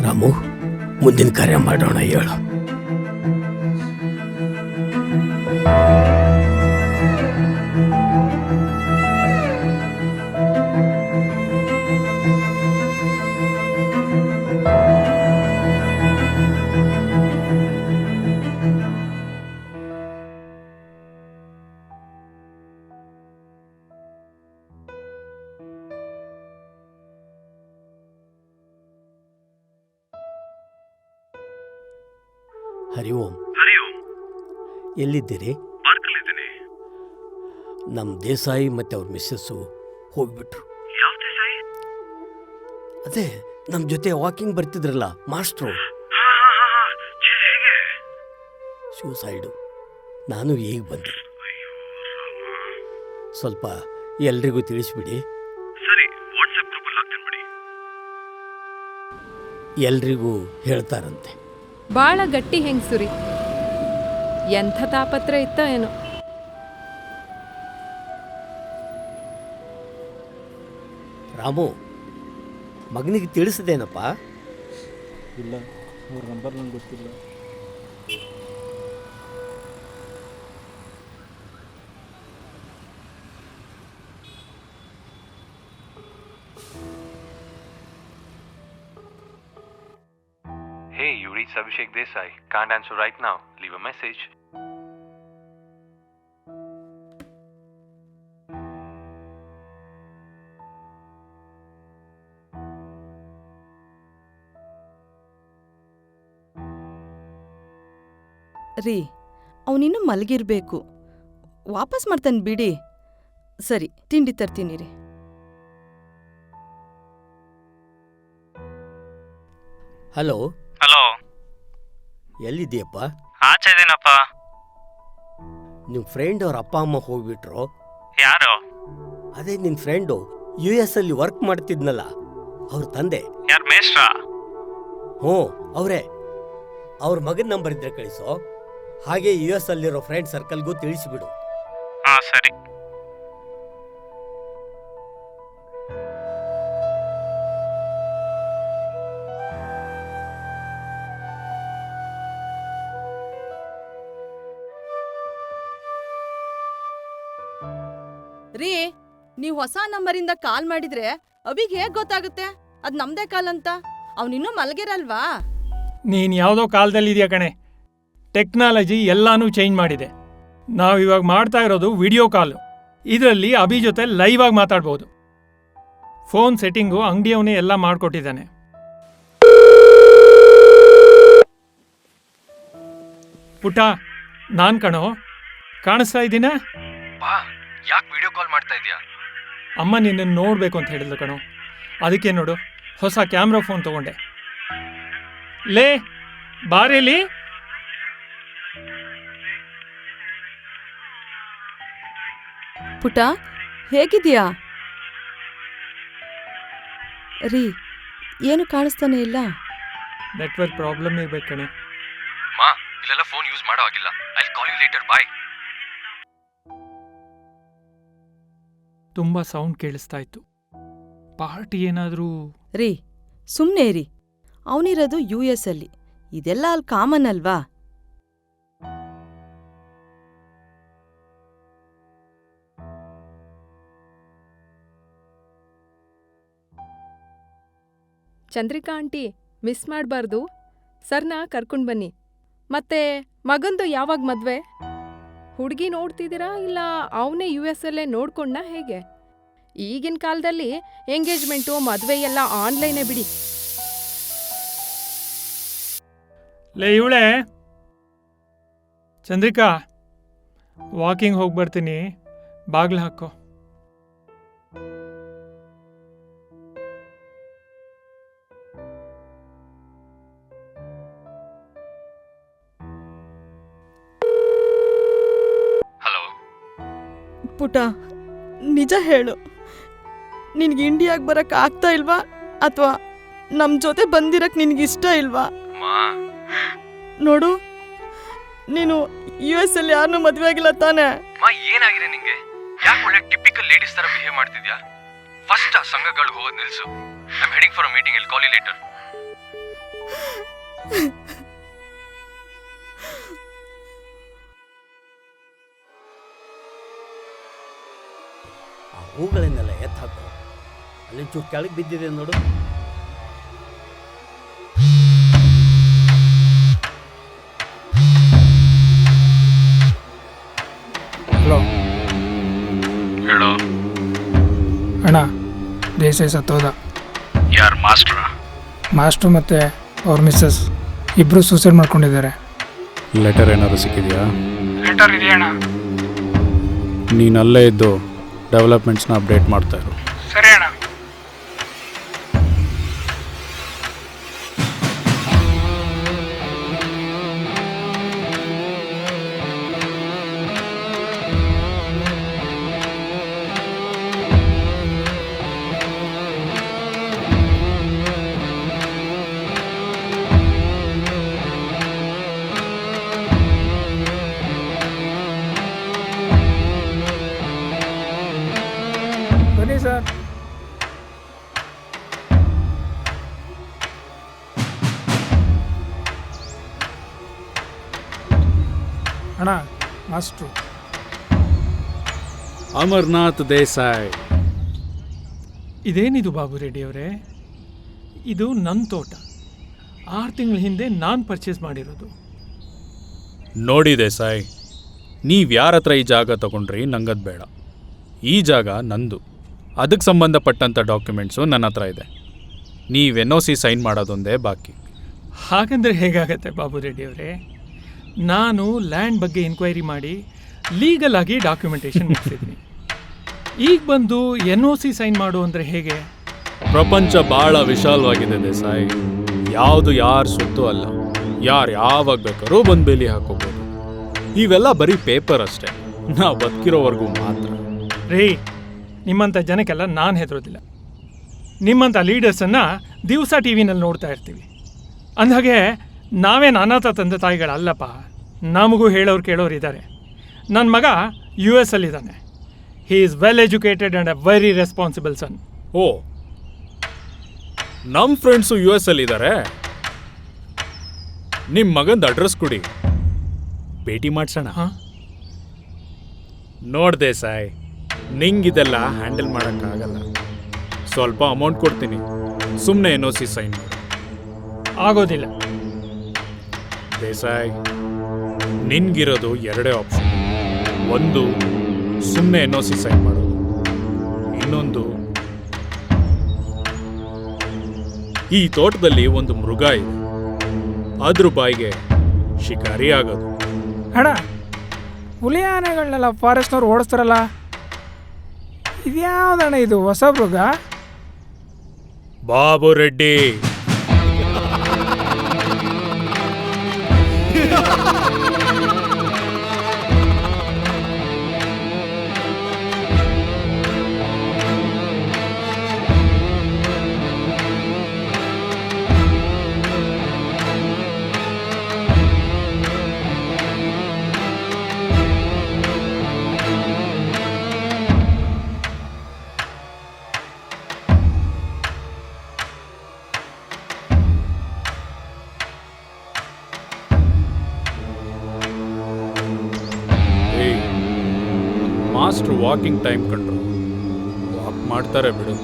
ರಾಮು, ಮುಂದಿನ ಕಾರ್ಯ ಮಾಡೋಣ, ಹೇಳು. ಹರಿ ಓಂ. ಎಲ್ಲಿದ್ದೀರಿ? ನಮ್ಮ ದೇಸಾಯಿ ಮತ್ತೆ ಅವ್ರ ಮಿಸ್ಸಸ್ಸು ಹೋಗ್ಬಿಟ್ರು. ಅದೇ ನಮ್ಮ ಜೊತೆ ವಾಕಿಂಗ್ ಬರ್ತಿದ್ರಲ್ಲ ಮಾಸ್ಟ್ರು, ಸೂಸೈಡು. ನಾನು ಈಗ ಬಂದೆ. ಸ್ವಲ್ಪ ಎಲ್ರಿಗೂ ತಿಳಿಸ್ಬಿಡಿ. ಎಲ್ರಿಗೂ ಹೇಳ್ತಾರಂತೆ. ಬಾಳ ಗಟ್ಟಿ ಹೆಂಗ್ಸುರಿ, ಎಂಥ ತಾಪತ್ರ ಇತ್ತ ಏನೋ. ರಾಮು, ಮಗನಿಗೆ ತಿಳಿಸಿದೇನಪ್ಪ? ಇಲ್ಲ, ಅವ್ರ ನಂಬರ್ ನಂಗೆ ಗೊತ್ತಿಲ್ಲ. Hey, you reached Abhishek Desai. Can't answer right now. Leave a message. ರೀ, ಅವನಿನ್ನೂ ಮಲಗಿರ್ಬೇಕು. ವಾಪಸ್ ಮಾಡ್ತಾನೆ ಬಿಡಿ. ಸರಿ, ತಿಂಡಿ ತರ್ತೀನಿ ರೀ. ಹಲೋ. ಹಲೋ, ಎಲ್ಲಿದ್ದೀಯಪ್ಪ? ಆಚೆ ಇದೀನಪ್ಪ. ನಿಮ್ಮ ಫ್ರೆಂಡ್ ಅವ್ರ ಅಪ್ಪ ಅಮ್ಮ ಹೋಗ್ಬಿಟ್ರು. ಯಾರು? ಅದೇ ನಿನ್ನ ಫ್ರೆಂಡು US ಅಲ್ಲಿ ವರ್ಕ್ ಮಾಡ್ತಿದ್ನಲ್ಲ, ಅವ್ರ ತಂದೆ. ಯಾರು, ಮೇಷ್ಟ್ರಾ? ಹ್ಞೂ, ಅವರೇ. ಅವ್ರ ಮಗನ ನಂಬರ್ ಇದ್ರೆ ಕಳಿಸೋ. ಹಾಗೆ US ಅಲ್ಲಿರೋ ಫ್ರೆಂಡ್ ಸರ್ಕಲ್ಗೂ ತಿಳಿಸಿಬಿಡು. ಹಾಂ, ಸರಿ. ರೀ, ನೀವು ಹೊಸ ನಂಬರಿಂದ ಕಾಲ್ ಮಾಡಿದ್ರೆ ಅವಿಗೆ ಹೇಗ್ ಗೊತ್ತಾಗುತ್ತೆ ಅದ್ ನಮ್ದೇ ಕಾಲ್ ಅಂತ? ಅವನಿನ್ನೂ ಮಲಗಿರಲ್ವಾ? ನೀನು ಯಾವುದೋ ಕಾಲದಲ್ಲಿ ಇದೆಯಾ ಕಣೆ. ಟೆಕ್ನಾಲಜಿ ಎಲ್ಲಾನು ಚೇಂಜ್ ಮಾಡಿದೆ. ನಾವಿವಾಗ ಮಾಡ್ತಾ ಇರೋದು ವಿಡಿಯೋ ಕಾಲು. ಇದರಲ್ಲಿ ಅಭಿ ಜೊತೆ ಲೈವ್ ಆಗಿ ಮಾತಾಡ್ಬೋದು. ಫೋನ್ ಸೆಟ್ಟಿಂಗು ಅಂಗಡಿಯವನೇ ಎಲ್ಲ ಮಾಡಿಕೊಟ್ಟಿದ್ದಾನೆ. ಪುಟ್ಟ, ನಾನು ಕಣೋ, ಕಾಣಿಸ್ತಾ ಇದ್ದೀನ? ಬಾ, ಯಾಕೆ ವಿಡಿಯೋ ಕಾಲ್ ಮಾಡ್ತಾ ಇದೀಯಾ? ಅಮ್ಮ ನಿನ್ನನ್ನು ನೋಡಬೇಕು ಅಂತ ಹೇಳಿದ್ಲು ಕಣೋ. ಅದಕ್ಕೆ ನೋಡು, ಹೊಸ ಕ್ಯಾಮ್ರಾ ಫೋನ್ ತಗೊಂಡೆ. ಲೇ ಬಾರೇಲಿ. ಪುಟ, ಹೇಗಿದೆಯಾ? ರೀ, ಏನು ಕಾಣಿಸ್ತಾನೆ ಇಲ್ಲ. ನೆಟ್ವರ್ಕ್ ಪ್ರಾಬ್ಲಮ್ ಇರ್ಬೇಕು ಕಣೆ. ಮಾ, ಇಲ್ಲೆಲ್ಲ ಫೋನ್ ಯೂಸ್ ಮಾಡೋ ಆಗಿಲ್ಲ. I will call you later. Bye. ತುಂಬ ಸೌಂಡ್ ಕೇಳಿಸ್ತಾ ಇತ್ತು. ಪಾರ್ಟಿ ಏನಾದರೂ? ರೀ, ಸುಮ್ಮನೆ ರೀ. ಅವನಿರೋದು US ಅಲ್ಲಿ. ಇದೆಲ್ಲ ಅಲ್ಲಿ ಕಾಮನ್ ಅಲ್ವಾ? ಚಂದ್ರಿಕಾ ಆಂಟಿ, ಮಿಸ್ ಮಾಡಬಾರ್ದು. ಸರ್ನ ಕರ್ಕೊಂಡು ಬನ್ನಿ. ಮತ್ತೆ ಮಗಂದು ಯಾವಾಗ ಮದ್ವೆ? ಹುಡುಗಿ ನೋಡ್ತಿದ್ದೀರಾ ಇಲ್ಲ ಅವನೇ US ಅಲ್ಲೇ ನೋಡ್ಕೊಂಡ ಹೇಗೆ? ಈಗಿನ ಕಾಲದಲ್ಲಿ ಎಂಗೇಜ್ಮೆಂಟು ಮದುವೆ ಎಲ್ಲ ಆನ್ಲೈನೇ ಬಿಡಿ. ಲೇ ಇವಳೆ ಚಂದ್ರಿಕಾ, ವಾಕಿಂಗ್ ಹೋಗಿ ಬರ್ತೀನಿ, ಬಾಗ್ಲು ಹಾಕೋ. ಹಲೋ ಪುಟ, ನಿಜ ಹೇಳು, ನಿನ್ಗೆ ಇಂಡಿಯಾಗೆ ಬರಕ್ ಆಗ್ತಾ ಇಲ್ವಾ ಅಥವಾ ನಮ್ಮ ಜೊತೆ ಬಂದಿರಕ್ ನಿನ್ಗಿಷ್ಟ ಇಲ್ವಾ? ಮಾ, ನೋಡು, ನೀನು US ಅಲ್ಲಿ ಯಾರನ್ನೂ ಮದುವೆ ಆಗಿಲ್ಲ ತಾನೆ? ಮಾ, ಏನಾಗಿದೆ ನಿಂಗೆ? ಯಾಕೆ ಒಳ್ಳೆ ಟಿಪಿಕಲ್ ಲೇಡೀಸ್ ತರ ಬಿಹೇವ್ ಮಾಡ್ತಿದ್ಯಾ? ಫಸ್ಟ್ ಆ ಸಂಘಗಳಿಗೆ ಹೋಗೋದು ನಿಲ್ಸು. I am heading for a meeting. I call you later. ಆ ಹೂಗಳನ್ನೆಲ್ಲ ಎತ್ತು ಹಾಕು. ಅಲ್ಲಿ ಚೂರು ಕೆಳಗೆ ಬಿದ್ದಿದೆ ನೋಡು. ಹಲೋ ಹೇಳೋ. ಅಣ್ಣ, ದೇಸಾಯಿ ಸತ್ತೋದ. ಯಾರು? ಮಾಸ್ಟ್ರಾ? ಮಾಸ್ಟ್ರು ಮತ್ತು ಅವ್ರ ಮಿಸ್ಸಸ್ ಇಬ್ಬರು ಸೂಸೈಡ್ ಮಾಡ್ಕೊಂಡಿದ್ದಾರೆ. ಲೆಟರ್ ಏನಾದ್ರು ಸಿಕ್ಕಿದೆಯಾ? ಲೆಟರ್ ಇದೆಯಣ್ಣ. ನೀನು ಅಲ್ಲೇ ಇದ್ದು ಡೆವಲಪ್ಮೆಂಟ್ಸ್ನ ಅಪ್ಡೇಟ್ ಮಾಡ್ತಾ ಇರು. ಸರಿ ಅಣ್ಣ. ಬನ್ನಿ ಸರ್. ಅಣ್ಣ, ಮಾಸ್ಟ್ರು. ಅಮರ್ನಾಥ್ ದೇಸಾಯಿ. ಇದೇನಿದು ಬಾಬು ರೆಡ್ಡಿ ಅವರೇ? ಇದು ನನ್ನ ತೋಟ. 6 ತಿಂಗಳ ಹಿಂದೆ ನಾನು ಪರ್ಚೇಸ್ ಮಾಡಿರೋದು. ನೋಡಿ ದೇಸಾಯಿ, ನೀವು ಯಾರ ಹತ್ರ ಈ ಜಾಗ ತಗೊಂಡ್ರಿ ನಂಗದು ಬೇಡ. ಈ ಜಾಗ ನಂದು. ಅದಕ್ಕೆ ಸಂಬಂಧಪಟ್ಟಂಥ ಡಾಕ್ಯುಮೆಂಟ್ಸು ನನ್ನ ಹತ್ರ ಇದೆ. ನೀವು NOC ಸೈನ್ ಮಾಡೋದೊಂದೇ ಬಾಕಿ. ಹಾಗಂದ್ರೆ ಹೇಗಾಗತ್ತೆ ಬಾಬು ರೆಡ್ಡಿ ಅವರೇ? ನಾನು ಲ್ಯಾಂಡ್ ಬಗ್ಗೆ ಎನ್ಕ್ವೈರಿ ಮಾಡಿ ಲೀಗಲ್ ಆಗಿ ಡಾಕ್ಯುಮೆಂಟೇಷನ್ ಮುಗಿಸಿದ್ದೀನಿ. ಈಗ ಬಂದು NOC ಸೈನ್ ಮಾಡು ಅಂದರೆ ಹೇಗೆ? ಪ್ರಪಂಚ ಭಾಳ ವಿಶಾಲವಾಗಿದೆ ದೇಸಾಯಿ. ಯಾವುದು ಯಾರ ಸುತ್ತು ಅಲ್ಲ. ಯಾರು ಯಾವಾಗ ಬೇಕಾದ್ರೂ ಬಂದು ಬೇಲಿ ಹಾಕೋಬೋದು. ಇವೆಲ್ಲ ಬರೀ ಪೇಪರ್ ಅಷ್ಟೇ. ನಾವು ಬದುಕಿರೋವರೆಗೂ ಮಾತ್ರ. ರೀ, ನಿಮ್ಮಂಥ ಜನಕ್ಕೆಲ್ಲ ನಾನು ಹೆದರೋದಿಲ್ಲ. ನಿಮ್ಮಂಥ ಲೀಡರ್ಸನ್ನು ದಿವಸ ಟಿ ವಿನಲ್ಲಿ ನೋಡ್ತಾ ಇರ್ತೀವಿ. ಅಂದಹಾಗೆ ನಾವೇನು ಅನಾಥ ತಂದೆ ತಾಯಿಗಳಲ್ಲಪ್ಪ. ನಮಗೂ ಹೇಳೋರು ಕೇಳೋರು ಇದ್ದಾರೆ. ನನ್ನ ಮಗ US ಅಲ್ಲಿದ್ದಾನೆ. He is well educated and a very responsible son. ಓ, ನಮ್ಮ ಫ್ರೆಂಡ್ಸು US ಅಲ್ಲಿದ್ದಾರೆ. ನಿಮ್ಮ ಮಗಂದು ಅಡ್ರೆಸ್ ಕೊಡಿ, ಭೇಟಿ ಮಾಡ್ಸೋಣ. ಹಾಂ, ನೋಡ್ದೆ ಸಾಯ್, ನಿಂಗಿದೆಲ್ಲ ಹ್ಯಾಂಡಲ್ ಮಾಡೋಕ್ಕಾಗಲ್ಲ. ಸ್ವಲ್ಪ ಅಮೌಂಟ್ ಕೊಡ್ತೀನಿ, ಸುಮ್ಮನೆ NOC ಸೈನ್ ಮಾಡಿ. ಆಗೋದಿಲ್ಲ. ದೇಸಾಯಿ, ನಿನ್ಗಿರೋದು ಎರಡೇ ಆಪ್ಷನ್. ಒಂದು, ಸುಮ್ಮನೆ NOC ಸೈನ್ ಮಾಡೋದು. ಇನ್ನೊಂದು, ಈ ತೋಟದಲ್ಲಿ ಒಂದು ಮೃಗ ಇದೆ, ಅದ್ರ ಬಾಯಿಗೆ ಶಿಕಾರಿ ಆಗೋದು. ಅಣ್ಣ, ಹುಲಿ ಆನೆಗಳನ್ನೆಲ್ಲ ಫಾರೆಸ್ಟ್ನವ್ರು ಓಡಿಸ್ತಾರಲ್ಲ, ಇದ್ಯಾವ್ದಣ್ಣ ಇದು ಹೊಸ ಮೃಗ? ಬಾಬು ರೆಡ್ಡಿ. ಮಾಸ್ಟ್ರು ವಾಕಿಂಗ್ ಟೈಮ್ ಕಂಡ್ರು, ವಾಕ್ ಮಾಡ್ತಾರೆ ಬಿಡು.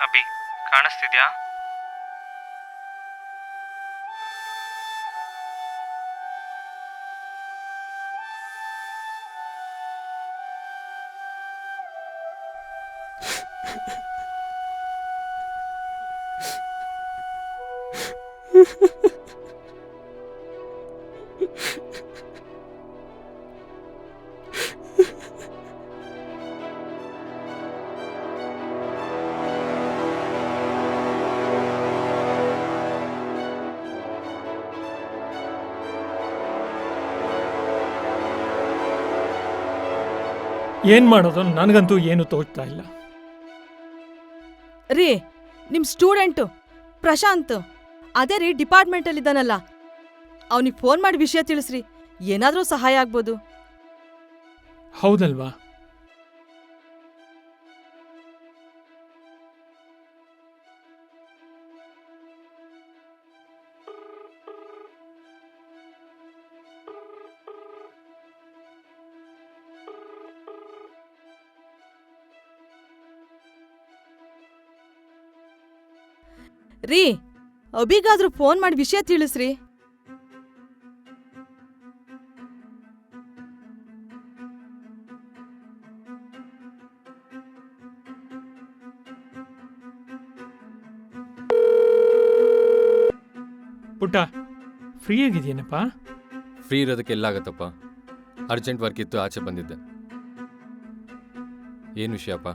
ಅಭಿ, ಕಾಣಿಸ್ತಿದ್ಯಾ? ಏನು ಮಾಡೋದು ನನಗಂತೂ ಏನು ತೋಚ್ತಾ ಇಲ್ಲ. ರೀ, ನಿಮ್ಮ ಸ್ಟೂಡೆಂಟು ಪ್ರಶಾಂತ್ ಅದೇ ರೀ ಡಿಪಾರ್ಟ್ಮೆಂಟಲ್ಲಿದ್ದಾನಲ್ಲ, ಅವನಿಗೆ ಫೋನ್ ಮಾಡಿ ವಿಷಯ ತಿಳಿಸ್ರಿ, ಏನಾದರೂ ಸಹಾಯ ಆಗ್ಬೋದು. ಹೌದಲ್ವಾ? ರೀ, ಅಭಿಗಾದ್ರೂ ಫೋನ್ ಮಾಡಿ ವಿಷಯ ತಿಳಿಸ್ರಿ. ಪುಟ್ಟ, ಫ್ರೀ ಆಗಿದೆಯೇನಪ್ಪ? ಫ್ರೀ ಇರೋದಕ್ಕೆ ಎಲ್ಲಾಗತ್ತಪ್ಪ. ಅರ್ಜೆಂಟ್ ವರ್ಕ್ ಇತ್ತು, ಆಚೆ ಬಂದಿದ್ದೆ. ಏನು ವಿಷಯಪ್ಪ?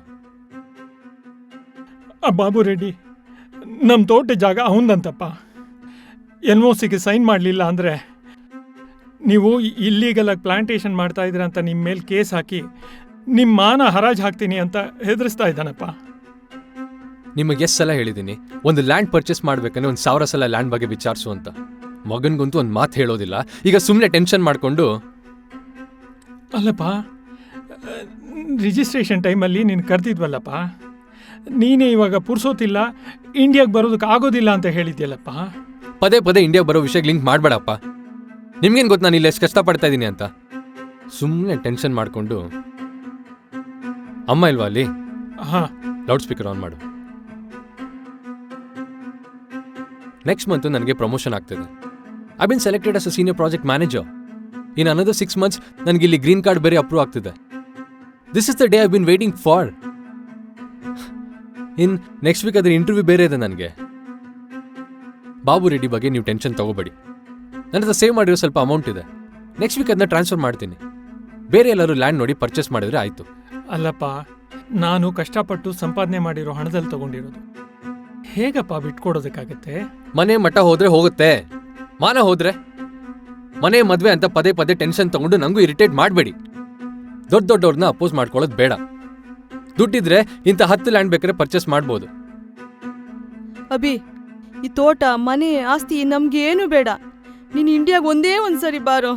ಬಾಬು ರೆಡ್ಡಿ, ನಮ್ಮ ತೋಟ ಜಾಗ ಅವಂದಂತಪ್ಪ. NOCಗೆ ಸೈನ್ ಮಾಡಲಿಲ್ಲ ಅಂದರೆ ನೀವು ಇಲ್ಲೀಗಲಾಗಿ ಪ್ಲಾಂಟೇಶನ್ ಮಾಡ್ತಾ ಇದ್ದೀರ ಅಂತ ನಿಮ್ಮ ಮೇಲೆ ಕೇಸ್ ಹಾಕಿ ನಿಮ್ಮ ಮಾನ ಹರಾಜು ಹಾಕ್ತೀನಿ ಅಂತ ಹೆದರಿಸ್ತಾ ಇದ್ದಾನಪ್ಪ. ನಿಮಗೆ ಎಷ್ಟು ಸಲ ಹೇಳಿದ್ದೀನಿ, ಒಂದು ಲ್ಯಾಂಡ್ ಪರ್ಚೇಸ್ ಮಾಡ್ಬೇಕಂದ್ರೆ 1000 ಸಲ ಲ್ಯಾಂಡ್ ಬಗ್ಗೆ ವಿಚಾರಿಸು ಅಂತ. ಮಗನಿಗಂತೂ ಒಂದು ಮಾತು ಹೇಳೋದಿಲ್ಲ. ಈಗ ಸುಮ್ಮನೆ ಟೆನ್ಷನ್ ಮಾಡಿಕೊಂಡು. ಅಲ್ಲಪ್ಪ, ರಿಜಿಸ್ಟ್ರೇಷನ್ ಟೈಮಲ್ಲಿ ನೀನು ಕರೆದಿದ್ವಲ್ಲಪ್ಪ, ನೀನೇ ಇವಾಗ ಪುರ್ಸೋತಿಲ್ಲ, ಇಂಡಿಯಾಗೆ ಬರೋದಕ್ಕೆ ಆಗೋದಿಲ್ಲ ಅಂತ ಹೇಳಿದ್ಯಲ್ಲಪ್ಪ. ಪದೇ ಪದೇ ಇಂಡಿಯಾಗೆ ಬರೋ ವಿಷಯಕ್ಕೆ ಲಿಂಕ್ ಮಾಡಬೇಡಪ್ಪ. ನಿಮ್ಗೇನು ಗೊತ್ತು ನಾನು ಇಲ್ಲಿ ಎಷ್ಟು ಕಷ್ಟಪಡ್ತಾ ಇದ್ದೀನಿ ಅಂತ? ಸುಮ್ಮನೆ ಟೆನ್ಷನ್ ಮಾಡಿಕೊಂಡು. ಅಮ್ಮ ಇಲ್ವಾ ಅಲ್ಲಿ? ಹಾಂ, ಲೌಡ್ ಸ್ಪೀಕರ್ ಆನ್ ಮಾಡು. ನೆಕ್ಸ್ಟ್ ಮಂತ್ ನನಗೆ ಪ್ರಮೋಷನ್ ಆಗ್ತಿದೆ. I been selected as a senior project manager. In another 6 months ನನಗೆ ಇಲ್ಲಿ ಗ್ರೀನ್ ಕಾರ್ಡ್ ಬೇರೆ ಅಪ್ರೂವ್ ಆಗ್ತಿದೆ. This is the day I been waiting for. In next week ಅದ್ರ interview ಬೇರೆ ಇದೆ ನನಗೆ. ಬಾಬು ರೆಡ್ಡಿ ಬಗ್ಗೆ ನೀವು ಟೆನ್ಷನ್ ತಗೋಬೇಡಿ. ನನ್ನ ಹತ್ರ ಸೇವ್ ಮಾಡಿರೋ ಸ್ವಲ್ಪ ಅಮೌಂಟ್ ಇದೆ. ನೆಕ್ಸ್ಟ್ ವೀಕ್ ಅದನ್ನ ಟ್ರಾನ್ಸ್ಫರ್ ಮಾಡ್ತೀನಿ. ಬೇರೆ ಎಲ್ಲರೂ ಲ್ಯಾಂಡ್ ನೋಡಿ ಪರ್ಚೇಸ್ ಮಾಡಿದ್ರೆ ಆಯಿತು. ಅಲ್ಲಪ್ಪ, ನಾನು ಕಷ್ಟಪಟ್ಟು ಸಂಪಾದನೆ ಮಾಡಿರೋ ಹಣದಲ್ಲಿ ತಗೊಂಡಿರೋದು, ಹೇಗಪ್ಪ ಬಿಟ್ಕೊಡೋದಕ್ಕಾಗತ್ತೆ? ಮನೆ ಮಠ ಹೋದ್ರೆ ಹೋಗುತ್ತೆ, ಮಾನ ಹೋದ್ರೆ ಮನೆ ಮದುವೆ ಅಂತ ಪದೇ ಪದೇ ಟೆನ್ಷನ್ ತಗೊಂಡು ನಂಗೂ ಇರಿಟೇಟ್ ಮಾಡಬೇಡಿ. ದೊಡ್ಡವ್ರನ್ನ ಅಪೋಸ್ ಮಾಡ್ಕೊಳ್ಳೋದು ಬೇಡ. ದುಡ್ಡಿದ್ರೆ ಇಂಥ 10 ಲ್ಯಾಂಡ್ ಬೇಕಾದ್ರೆ ಪರ್ಚೇಸ್ ಮಾಡ್ಬೋದು. ಅಭಿ, ಈ ತೋಟ ಮನೆ ಆಸ್ತಿ ನಮ್ಗೆ ಏನು ಬೇಡ. ನೀನು ಇಂಡಿಯಾಗೆ ಒಂದೇ ಒಂದ್ಸರಿ ಬಾರೋ,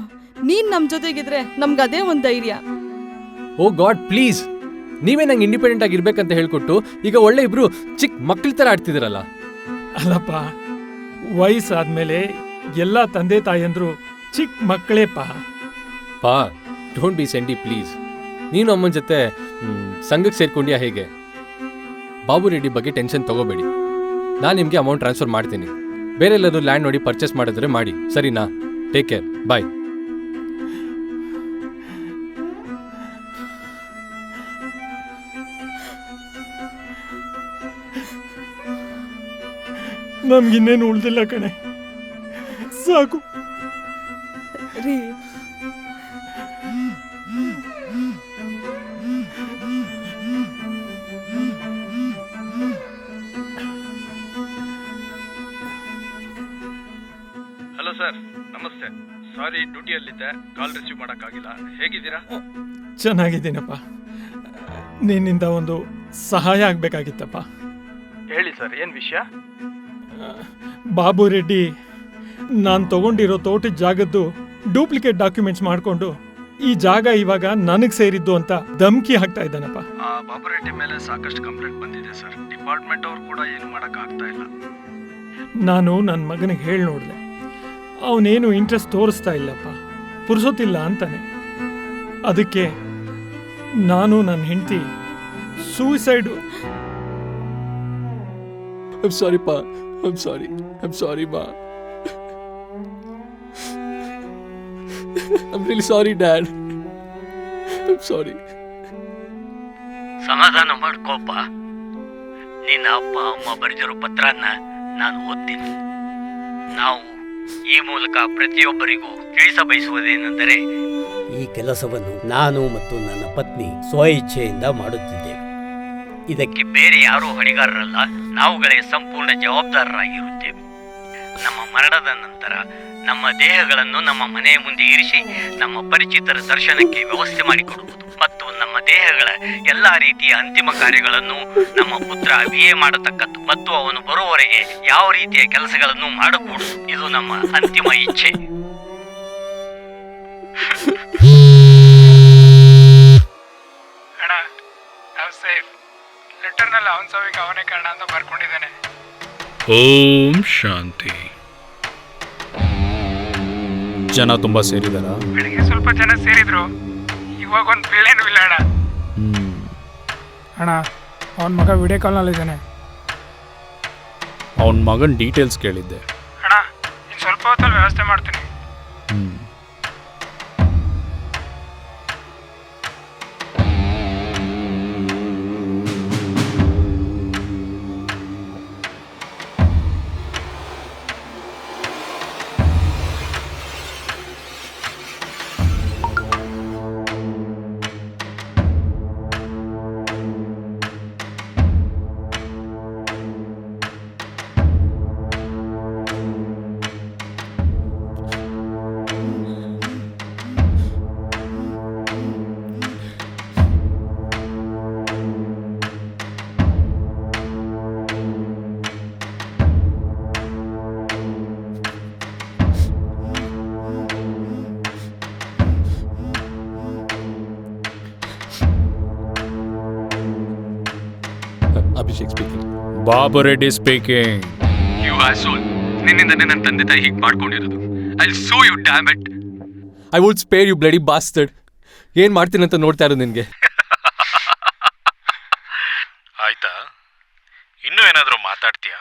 ನೀನ್ ನಮ್ ಜೊತೆಗಿದ್ರೆ ನಮ್ಗೆ ಅದೇ ಒಂದ್ ಧೈರ್ಯ. ಓ ಗಾಡ್ ಪ್ಲೀಸ್, ನೀವೇ ನಂಗೆ ಇಂಡಿಪೆಂಡೆಂಟ್ ಆಗಿ ಇರ್ಬೇಕಂತ ಹೇಳ್ಕೊಟ್ಟು ಈಗ ಒಳ್ಳೆ ಇಬ್ರು ಚಿಕ್ಕ ಮಕ್ಳ ಥರ ಆಡ್ತಿದ್ದೀರಲ್ಲ. ಅಲ್ಲಪ್ಪ, ವಯಸ್ಸಾದ್ಮೇಲೆ ಎಲ್ಲ ತಂದೆ ತಾಯಂದ್ರು ಚಿಕ್ಕ ಮಕ್ಕಳೇಪ್ಪ. ಪಾ ಡೋಂಟ್ ಬಿ ಸೆಂಡಿ ಪ್ಲೀಸ್. ನೀನು ಅಮ್ಮನ ಜೊತೆ ಸಂಘಕ್ಕೆ ಸೇರ್ಕೊಂಡ್ಯಾ ಹೇಗೆ? ಬಾಬು ರೆಡ್ಡಿ ಬಗ್ಗೆ ಟೆನ್ಷನ್ ತಗೋಬೇಡಿ, ನಾನು ನಿಮಗೆ ಅಮೌಂಟ್ ಟ್ರಾನ್ಸ್ಫರ್ ಮಾಡ್ತೀನಿ. ಬೇರೆ ಎಲ್ಲರೂ ಲ್ಯಾಂಡ್ ನೋಡಿ ಪರ್ಚೇಸ್ ಮಾಡಿದ್ರೆ ಮಾಡಿ, ಸರಿನಾ? ಟೇಕ್ ಕೇರ್, ಬಾಯ್. ನಮ್ಗಿನ್ನೇನು ಉಳ್ದಿಲ್ಲ ಕಣೆ, ಸಾಕು. ರೀ ಹಲೋ ಸರ್, ನಮಸ್ತೆ. ಸಾರಿ, ಡ್ಯೂಟಿಯಲ್ಲಿದ್ದೆ, ಕಾಲ್ ರಿಸೀವ್ ಮಾಡೋಕ್ಕಾಗಿಲ್ಲ. ಹೇಗಿದ್ದೀರಾ? ಚೆನ್ನಾಗಿದ್ದೀನಪ್ಪ. ನಿನ್ನಿಂದ ಒಂದು ಸಹಾಯ ಆಗಬೇಕಾಗಿತ್ತಪ್ಪ. ಹೇಳಿ ಸರ್, ಏನು ವಿಷಯ? ಬಾಬು ರೆಡ್ಡಿ ನಾನು ತಗೊಂಡಿರೋ ತೋಟದ ಜಾಗದ್ದು ಡೂಪ್ಲಿಕೇಟ್ ಡಾಕ್ಯುಮೆಂಟ್ಸ್ ಮಾಡಿಕೊಂಡು ಈ ಜಾಗ ಇವಾಗ ನನಗೆ ಸೇರಿದ್ದು ಅಂತ ಧಮಕಿ ಹಾಕ್ತಾ ಇದ್ದಾನಪ್ಪ. ಬಾಬು ರೆಡ್ಡಿ ಮೇಲೆ ಸಾಕಷ್ಟು ಕಂಪ್ಲೇಂಟ್ ಬಂದಿದೆ ಸರ್. ಡಿಪಾರ್ಟ್ಮೆಂಟ್ ಅವ್ರು ಕೂಡ ಏನು ಮಾಡೋಕ್ಕಾಗ್ತಾ ಇಲ್ಲ. ನಾನು ನನ್ನ ಮಗನಿಗೆ ಹೇಳಿ ನೋಡಿದೆ, ಅವನೇನು ಇಂಟ್ರೆಸ್ಟ್ ತೋರಿಸ್ತಾ ಇಲ್ಲಪ್ಪ, ಪುರ್ಸೊತ್ತಿಲ್ಲ ಅಂತಾನೆ. ಅದಕ್ಕೆ ನಾನು ನನ್ನ ಹೆಂಡತಿ suicide. I'm sorry, Pa. I'm sorry. I'm sorry, Ma. I'm really sorry, Dad. I'm sorry. ಸಮಾಧಾನ ಮಾಡ್ಕೋಪ. ನಿನ್ನ ಅಪ್ಪ ಅಮ್ಮ ಬರೆದಿರೋ ಪತ್ರನ ನಾನು ಓದ್ತೀನಿ. ನಾವು ಈ ಮೂಲಕ ಪ್ರತಿಯೊಬ್ಬರಿಗೂ ತಿಳಿಸಬಯಸುವುದೇನೆಂದರೆ, ಈ ಕೆಲಸವನ್ನು ನಾನು ಮತ್ತು ನನ್ನ ಪತ್ನಿ ಸ್ವಇಚ್ಛೆಯಿಂದ ಮಾಡುತ್ತಿದ್ದೇವೆ. ಇದಕ್ಕೆ ಬೇರೆ ಯಾರೂ ಹೊಣೆಗಾರರಲ್ಲ, ನಾವುಗಳೇ ಸಂಪೂರ್ಣ ಜವಾಬ್ದಾರರಾಗಿರುತ್ತೇವೆ. ನಮ್ಮ ಮರಣದ ನಂತರ ನಮ್ಮ ದೇಹಗಳನ್ನು ನಮ್ಮ ಮನೆಯ ಮುಂದೆ ಇರಿಸಿ ನಮ್ಮ ಪರಿಚಿತರ ದರ್ಶನಕ್ಕೆ ವ್ಯವಸ್ಥೆ ಮಾಡಿಕೊಡುವುದು ಮತ್ತು ನಮ್ಮ ದೇಹಗಳ ಎಲ್ಲ ರೀತಿಯ ಅಂತಿಮ ಕಾರ್ಯಗಳನ್ನು ನಮ್ಮ ಪುತ್ರ ಅಭಿಯೇ ಮಾಡತಕ್ಕದ್ದು ಮತ್ತು ಅವನು ಬರುವವರೆಗೆ ಯಾವ ರೀತಿಯ ಕೆಲಸಗಳನ್ನು ಮಾಡಕೂಡದು. ಇದು ನಮ್ಮ ಅಂತಿಮ ಇಚ್ಛೆ. ಅಣ್ಣ, ನಾವು ಸೇಫ್. ಲೆಟರ್ನಲ್ಲಿ ಅವನ ಸಾವಿಗೆ ಅವನೇ ಕಾರಣ ಅಂತ ಬರ್ಕೊಂಡಿದ್ದಾನೆ. ಓಂ ಶಾಂತಿ. ಜನ ತುಂಬಾ ಸೇರಿದಾರ? ಬೆಳಿಗ್ಗೆ ಸ್ವಲ್ಪ ಜನ ಸೇರಿದ್ರು, ಇವಾಗ ಒಂದು ಪಿಳ್ಳೆನೂ ಇಲ್ಲ ಅಣ್ಣ. ಅಣ್ಣ, ಅವನ ಮಗ ವಿಡಿಯೋ ಕಾಲ್ನಲ್ಲಿದ್ದಾನೆ. ಅವನ ಮಗನ ಡೀಟೇಲ್ಸ್ ಕೇಳಿದ್ದೆ. ಅಣ್ಣ, ಇನ್ನು ಸ್ವಲ್ಪ ಹೊತ್ತಲ್ಲಿ ವ್ಯವಸ್ಥೆ ಮಾಡ್ತೀನಿ. Abhishek speaking. Babu Reddy speaking. You asshole, ನಿನ್ನಿಂದನೇ ನನ್ನ ತಂದೆ ತಾಯಿ ಹೀಗೆ ಮಾಡ್ಕೊಂಡಿರೋದು. I will sue you, damn it. I would spare you bloody bastard. ಏನ್ ಮಾಡ್ತೀನಂತ ನೋಡ್ತಾ ಇರೋದು ನಿನ್ಗೆ. ಆಯ್ತಾ, ಇನ್ನೂ ಏನಾದರೂ ಮಾತಾಡ್ತೀಯಾ?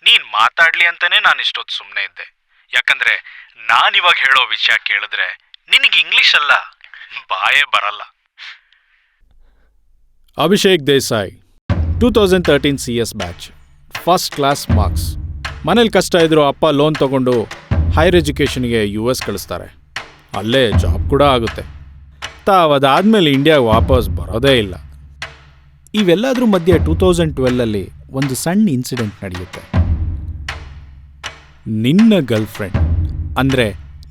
ನೀನ್ ಮಾತಾಡ್ಲಿ ಅಂತಾನೆ ನಾನು ಇಷ್ಟೊತ್ತು ಸುಮ್ಮನೆ ಇದ್ದೆ. ಯಾಕಂದ್ರೆ ನಾನಿವಾಗ ಹೇಳೋ ವಿಷಯ ಕೇಳಿದ್ರೆ ನಿನಗೆ ಇಂಗ್ಲಿಷ್ ಅಲ್ಲ, ಬಾಯೇ ಬರಲ್ಲ. Abhishek Desai, 2013 CS batch, first class marks. ಮನೇಲಿ ಕಷ್ಟ ಇದ್ರು ಅಪ್ಪ ಲೋನ್ ತಗೊಂಡು ಹೈಯರ್ ಎಜುಕೇಷನ್ಗೆ US ಕಳಿಸ್ತಾರೆ. ಅಲ್ಲೇ ಜಾಬ್ ಕೂಡ ಆಗುತ್ತೆ. ಅದಾದಮೇಲೆ ಇಂಡಿಯಾಗೆ ವಾಪಸ್ ಬರೋದೇ ಇಲ್ಲ. ಇವೆಲ್ಲದ್ರ ಮಧ್ಯೆ 2012 ಒಂದು ಸಣ್ಣ ಇನ್ಸಿಡೆಂಟ್ ನಡೆಯುತ್ತೆ. ನಿನ್ನ ಗರ್ಲ್ಫ್ರೆಂಡ್ ಅಂದರೆ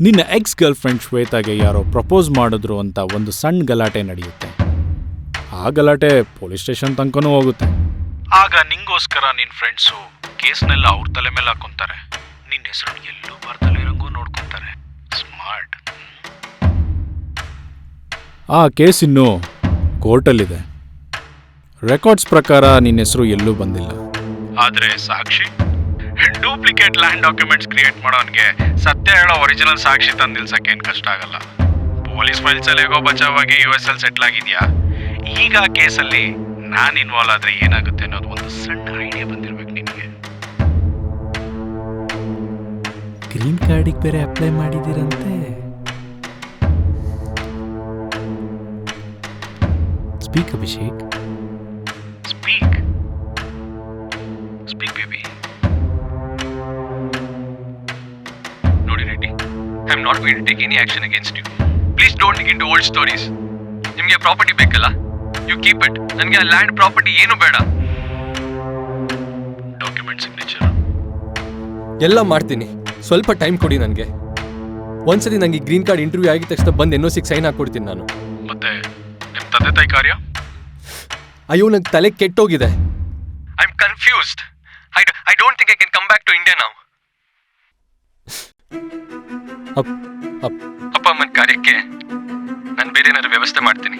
ನಿನ್ನ ಎಕ್ಸ್ ಗರ್ಲ್ಫ್ರೆಂಡ್ ಶ್ವೇತಾಗೆ ಯಾರೋ ಪ್ರಪೋಸ್ ಮಾಡಿದ್ರು ಅಂತ ಒಂದು ಸಣ್ಣ ಗಲಾಟೆ ನಡೆಯುತ್ತೆ. ಆ ಗಲಾಟೆ ಪೊಲೀಸ್ ಸ್ಟೇಷನ್ ತನಕನೂ ಹೋಗುತ್ತೆ. ಆಗ ನಿಂಗೋಸ್ಕರ ನಿನ್ನ ಫ್ರೆಂಡ್ಸು ಕೇಸ್ನೆಲ್ಲ ಅವ್ರ ತಲೆ ಮೇಲೆ ಹಾಕೊಂತಾರೆ. ನಿನ್ನ ಹೆಸರು ಎಲ್ಲೂ ಬರ್ತಲೇ ಇರಂಗೂ ನೋಡ್ಕೊತಾರೆ. ಸ್ಮಾರ್ಟ್. ಆ ಕೇಸ್ ಇನ್ನೂ ಕೋರ್ಟಲ್ಲಿದೆ. ರೆಕಾರ್ಡ್ಸ್ ಪ್ರಕಾರ ನಿನ್ನ ಹೆಸರು ಎಲ್ಲೂ ಬಂದಿಲ್ಲ. ಆದರೆ ಸಾಕ್ಷಿ, ಡೂಪ್ಲಿಕೇಟ್ ಲ್ಯಾಂಡ್ ಡಾಕ್ಯುಮೆಂಟ್ಸ್ ಕ್ರಿಯೇಟ್ ಮಾಡೋನ್ಗೆ ಸತ್ಯ ಹೇಳೋ ಒರಿಜಿನಲ್ ಸಾಕ್ಷಿ ತಂದು ನಿಲ್ಸಕ್ಕೇನು ಕಷ್ಟ ಆಗಲ್ಲ. ಪೊಲೀಸ್ ಫೈಲ್ಸಲ್ಲಿ ಹೇಗೋ ಬಚಾವಾಗಿ US ಸೆಟ್ಲ್ ಆಗಿದೆಯಾ. ಈಗ ಆ ಕೇಸಲ್ಲಿ ನಾನು ಇನ್ವಾಲ್ವ್ ಆದರೆ ಏನಾಗುತ್ತೆ ಅನ್ನೋದು ಒಂದು ಸಣ್ಣ ಐಡಿಯಾ ಬಂದಿರ್ಬೇಕು ನಿನಗೆ. ಗ್ರೀನ್ ಕಾರ್ಡಿಗೆ ಬೇರೆ ಅಪ್ಲೈ ಮಾಡಿದ್ದೀರಂತೆ. Speak Abhishek, speak baby. ನೋಡಿ Reddy, I am not going to take any action against you. Please don't dig into old stories. ನಿಮಗೆ ಪ್ರಾಪರ್ಟಿ ಬೇಕಲ್ಲ, ಯು ಕೀಪ್ ಇಟ್. ನನಗೆ ಆ ಲ್ಯಾಂಡ್ ಪ್ರಾಪರ್ಟಿ ಏನು ಬೇಡ. ಡಾಕ್ಯುಮೆಂಟ್ ಸಿಗ್ನೇಚರ್ ಎಲ್ಲ ಮಾಡ್ತೀನಿ, ಸ್ವಲ್ಪ ಟೈಮ್ ಕೊಡಿ ನನಗೆ. ಒಂದ್ಸತಿ ನನಗೆ ಗ್ರೀನ್ ಕಾರ್ಡ್ ಇಂಟರ್ವ್ಯೂ ಆಗಿದ ತಕ್ಷಣ ಬಂದು NOC ಸೈನ್ ಹಾಕ್ಕೊಡ್ತೀನಿ ನಾನು. ಮತ್ತೆ ನಿಮ್ಮ ತಂದೆ ತಾಯಿ ಕಾರ್ಯ? ಅಯ್ಯೋ, ನಂಗೆ ತಲೆ ಕೆಟ್ಟೋಗಿದೆ. I am confused. I don't think I can come back to India now. ಅಪ್ಪ ಅಮ್ಮನ ಕಾರ್ಯಕ್ಕೆ ನಾನು ಬೇರೆ ಏನಾದ್ರು ವ್ಯವಸ್ಥೆ ಮಾಡ್ತೀನಿ.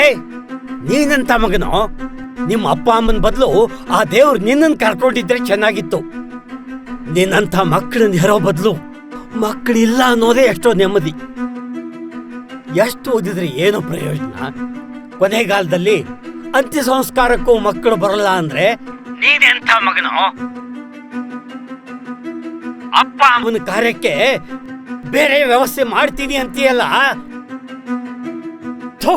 ಏಯ್, ನೀನಂತ ಮಗನೋ, ನಿಮ್ಮ ಅಪ್ಪ ಅಮ್ಮನ ಬದಲು ಆ ದೇವ್ರು ನಿನ್ನನ್ನು ಕರ್ಕೊಂಡಿದ್ರೆ ಚೆನ್ನಾಗಿತ್ತು. ನಿನ್ನಂಥ ಮಕ್ಕಳನ್ನ ಹೆರೋ ಬದಲು ಮಕ್ಕಳಿಲ್ಲ ಅನ್ನೋದೇ ಎಷ್ಟೋ ನೆಮ್ಮದಿ. ಎಷ್ಟು ಓದಿದ್ರೆ ಏನೋ ಪ್ರಯೋಜನ? ಕೊನೆಗಾಲದಲ್ಲಿ ಅಂತ್ಯ ಸಂಸ್ಕಾರಕ್ಕೂ ಮಕ್ಕಳು ಬರಲ್ಲ ಅಂದ್ರೆ ನೀನೆಂಥ ಮಗನೋ? ಅಪ್ಪ ಅಮ್ಮನ ಕಾರ್ಯಕ್ಕೆ ಬೇರೆ ವ್ಯವಸ್ಥೆ ಮಾಡ್ತೀನಿ ಅಂತೀಯಲ್ಲ. ಥು.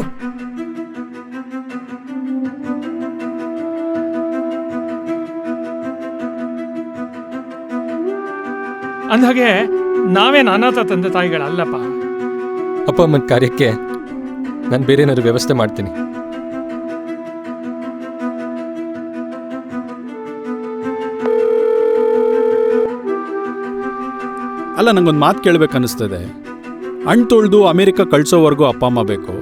ಅಂದ್ಹಾಗೆ ನಾವೇನು ಅನಾಥ ತಂದೆ ತಾಯಿಗಳಲ್ಲಪ್ಪ. ಅಪ್ಪ ಅಮ್ಮನ ಕಾರ್ಯಕ್ಕೆ ನಾನು ಬೇರೆ ಏನಾದ್ರು ವ್ಯವಸ್ಥೆ ಮಾಡ್ತೀನಿ. ಅಲ್ಲ, ನಂಗೊಂದು ಮಾತು ಕೇಳಬೇಕನ್ನಿಸ್ತದೆ. ಹಣ್ಣು ತೊಳೆದು ಅಮೇರಿಕ ಕಳಿಸೋವರೆಗೂ ಅಪ್ಪ ಅಮ್ಮ ಬೇಕು.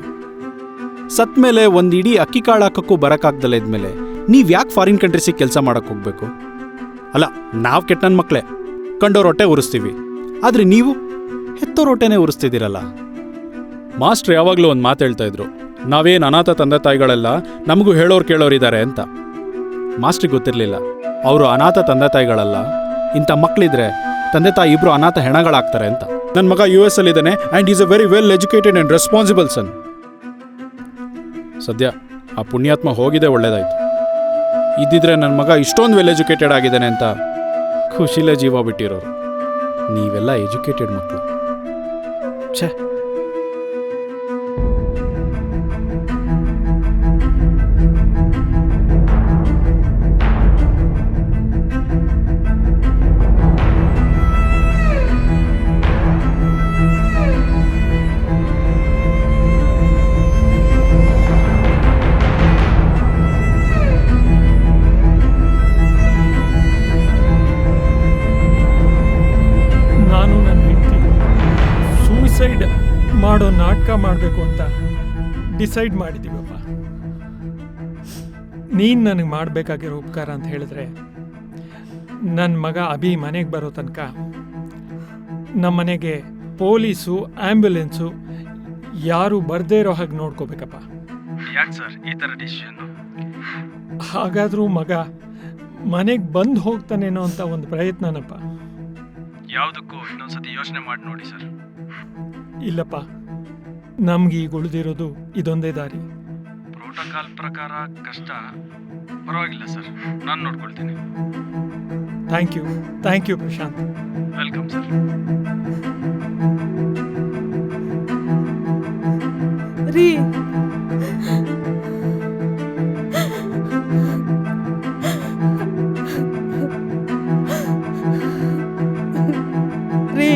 ಸತ್ ಮೇಲೆ ಒಂದು ಇಡೀ ಅಕ್ಕಿ ಕಾಳು ಹಾಕೋಕ್ಕೂ ಬರೋಕ್ಕಾಗ್ದಲ್ಲ ಇದ್ಮೇಲೆ ನೀವು ಯಾಕೆ ಫಾರಿನ್ ಕಂಟ್ರೀಸಿಗೆ ಕೆಲಸ ಮಾಡೋಕ್ಕೆ ಹೋಗ್ಬೇಕು? ಅಲ್ಲ, ನಾವು ಕೆಟ್ಟ ನನ್ನ ಮಕ್ಕಳೇ, ಕಂಡೋರ್ ಹೊಟ್ಟೆ ಉರಿಸ್ತೀವಿ. ಆದರೆ ನೀವು ಹೆತ್ತೋರ್ ಹೊಟ್ಟೆನೇ ಉರಿಸ್ತಿದ್ದೀರಲ್ಲ. ಮಾಸ್ಟ್ರು ಯಾವಾಗಲೂ ಒಂದು ಮಾತು ಹೇಳ್ತಾ ಇದ್ರು, ನಾವೇನು ಅನಾಥ ತಂದೆ ತಾಯಿಗಳೆಲ್ಲ, ನಮಗೂ ಹೇಳೋರು ಕೇಳೋರಿದ್ದಾರೆ ಅಂತ. ಮಾಸ್ಟ್ರಿಗೆ ಗೊತ್ತಿರಲಿಲ್ಲ ಅವರು ಅನಾಥ ತಂದೆ ತಾಯಿಗಳಲ್ಲ, ಇಂಥ ಮಕ್ಕಳಿದ್ರೆ ತಂದೆ ತಾಯಿ ಇಬ್ಬರು ಅನಾಥ ಹೆಣಗಳಾಗ್ತಾರೆ ಅಂತ. ನನ್ನ ಮಗ US ಅಲ್ಲಿದ್ದಾನೆ and is a very well educated and responsible son. ಸದ್ಯ ಆ ಪುಣ್ಯಾತ್ಮ ಹೋಗಿದೆ, ಒಳ್ಳೇದಾಯ್ತು. ಇದ್ದಿದ್ರೆ ನನ್ನ ಮಗ ಇಷ್ಟೊಂದು ವೆಲ್ ಎಜುಕೇಟೆಡ್ ಆಗಿದ್ದಾನೆ ಅಂತ ಖುಷಿಲೇ ಜೀವ ಬಿಟ್ಟಿರೋರು. ನೀವೆಲ್ಲ ಎಜುಕೇಟೆಡ್ ಮಕ್ಕಳು. ಛೇ, ಮಾಡೋ ನಾಟಕ ಮಾಡಬೇಕು ಅಂತ ಡಿಸೈಡ್ ಮಾಡಿದ್ದೀವಪ್ಪ. ನೀನು ನನಗೆ ಮಾಡಬೇಕಾಗಿರೋ ಉಪಕಾರ ಅಂತ ಹೇಳಿದ್ರೆ, ನನ್ನ ಮಗ ಅಭಿ ಮನೆಗೆ ಬರೋ ತನಕ ನಮ್ಮ ಮನೆಗೆ ಪೊಲೀಸು, ಆ್ಯಂಬ್ಯುಲೆನ್ಸು ಯಾರು ಬರ್ದೇ ಇರೋ ಹಾಗೆ ನೋಡ್ಕೋಬೇಕಪ್ಪ. ಯಾಕೆ ಸರ್ ಈ ಥರ ಡಿಸಿಷನ್ನು? ಹಾಗಾದರೂ ಮಗ ಮನೆಗೆ ಬಂದು ಹೋಗ್ತಾನೇನೋ ಅಂತ ಒಂದು ಪ್ರಯತ್ನನಪ್ಪ. ಯಾವುದಕ್ಕೂ ಇನ್ನೊಂದ್ಸತಿ ಯೋಚನೆ ಮಾಡಿ ನೋಡಿ ಸರ್. ಇಲ್ಲಪ್ಪ, ನಮ್ಗೆ ಈಗ ಉಳಿದಿರೋದು ಇದೊಂದೇ ದಾರಿ. ಪ್ರೋಟೋಕಾಲ್ ಪ್ರಕಾರ ಕಷ್ಟ, ಪರವಾಗಿಲ್ಲ ಸರ್, ನಾನು ನೋಡ್ಕೊಳ್ತೀನಿ. Thank you Prashant. Welcome sir. ರೀ,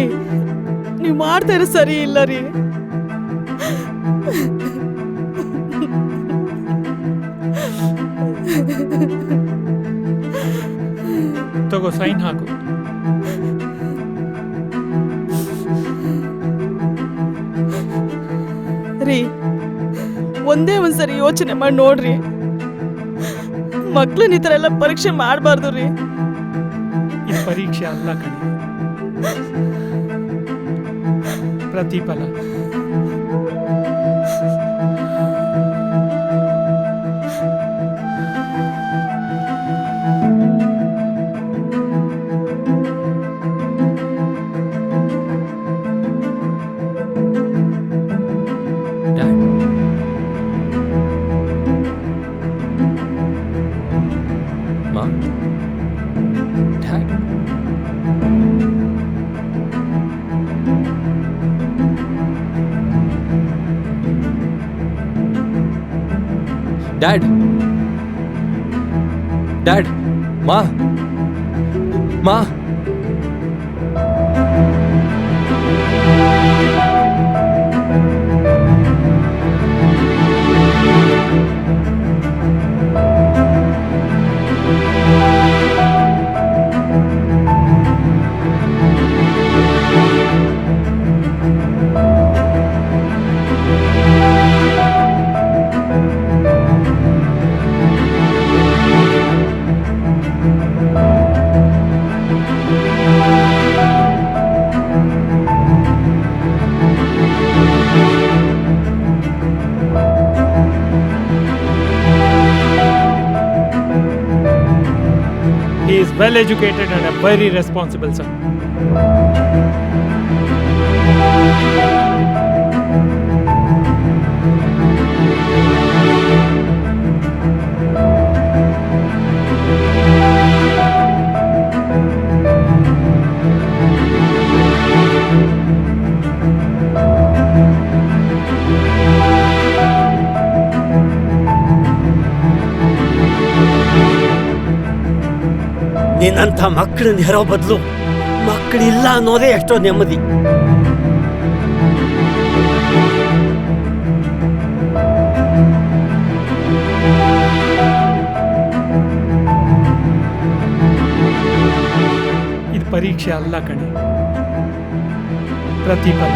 ನೀವು ಮಾಡ್ತಾ ಇರೋ ಸರಿ ಇಲ್ಲ ರೀ. ತಗೋ, ಸೈನ್ ಹಾಕು. ರೀ, ಒಂದೇ ಒಂದ್ಸರಿ ಯೋಚನೆ ಮಾಡಿ ನೋಡ್ರಿ. ಮಕ್ಳನ್ನ ಈ ಥರ ಎಲ್ಲ ಪರೀಕ್ಷೆ ಮಾಡಬಾರ್ದು ರೀ. ಇದು ಪರೀಕ್ಷೆ ಅಲ್ಲ ಕಣೆ, ಪ್ರತಿಫಲ. ಮಾ, ಡ್ಯಾಡ್, ಡ್ಯಾಡ್, ಡ್ಯಾಡ್, ಮಾ, ಮಾ. He is well educated and a very responsible son. ನಿನ್ನಂಥ ಮಕ್ಕಳನ್ನ ಹೆರೋ ಬದಲು ಮಕ್ಕಳಿಲ್ಲ ಅನ್ನೋದೇ ಎಷ್ಟೋ ನೆಮ್ಮದಿ. ಇದು ಪರೀಕ್ಷೆ ಅಲ್ಲ ಕಣೆ, ಪ್ರತಿಫಲ.